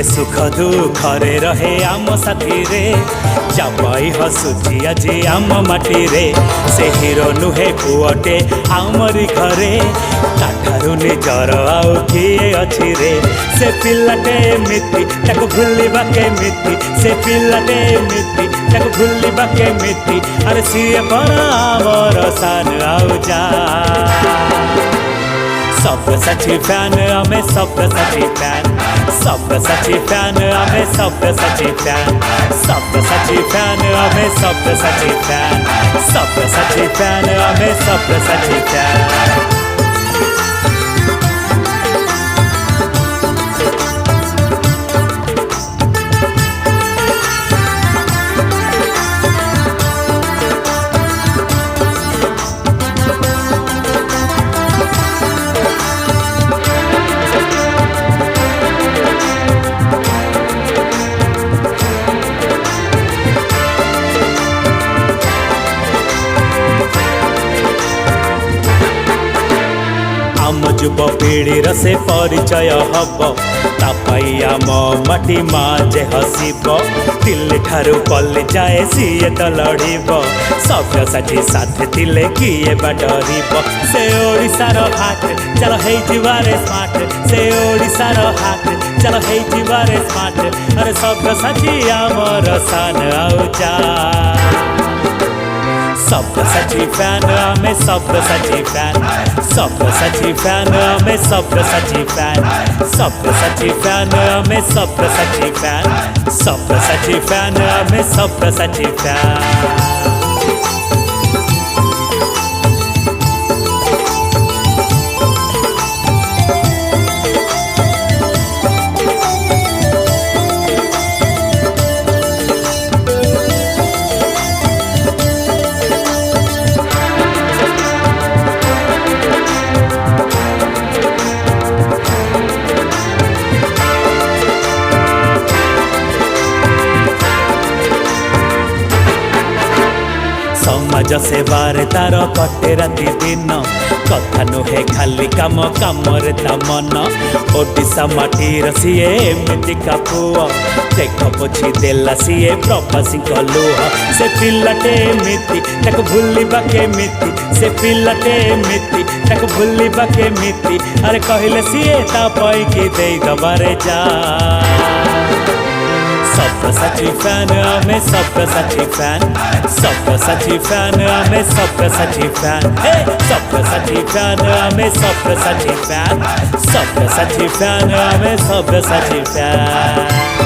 ସିଏ ସୁଖ ଦୁଃଖରେ ରହେ ଆମ ସାଥିରେ, ଚାପାଇ ହସୁଛି ଆଜି ଆମ ମାଟିରେ। ସେ ହିରୋ ନୁହେଁ ପୁଅଟେ ଆମରି ଘରେ, ତାଠାରୁ ନିଜର ଆଉ କିଏ ଅଛି ରେ। ସେ ପିଲାଟେ ଏମିତି ତାକୁ ଭୁଲିବା କେମିତି, ସେ ପିଲାଟେ ଏମିତି ତାକୁ ଭୁଲିବା କେମିତି। ଆରେ ସିଏ ପରା ଆମର ସାନ ଆଉଜା। सब्यसाची फैन हमें सब्यसाची फैन, सब्यसाची फैन हमें सब्यसाची फैन, सब्यसाची फैन हमें सब्यसाची फैन, सब्यसाची फैन हमें सब्यसाची फैन। आम युवपीढ़ीर से परिचय हब, तापाई आम माटी माँ जे हसब। दिल्ली ठारू पल्ली जाए सीए तो लड़ब, सब्यसाची साथ थिले किए बा डरब। से ओडिशार हाट चल हेइजिबारे स्मार्ट, से ओडिशार हाट चल हेइजिबारे स्मार्ट। अरे सब्यसाची आमर सान आउजा। सब्यसाची फैन हमें सब्यसाची फैन, सब्यसाची फैन हमें सब्यसाची फैन, सब्यसाची फैन हमें सब्यसाची फैन, सब्यसाची फैन हमें सब्यसाची फैन। समाज सेवार तार कटे राति दिन, कथा नुहे खाली काम कामरे ता मन। ओडिशा माटीर सीए एमितिका पुओ, देख पोछि देला सीए प्रवासी लुह। से पिलाटे एमिति ताको भुलिबा केमिति, से पिलाटे एमिति ताको भुलिबा केमिति। अरे कहिले सीए ता पैकी देई दबारे जा। सब्यसाची फैन हमें सब्यसाची फैन, सब्यसाची फैन हमें सब्यसाची फैन, सब्यसाची फैन हमें सब्यसाची फैन, सब्यसाची फैन हमें सब्यसाची फैन।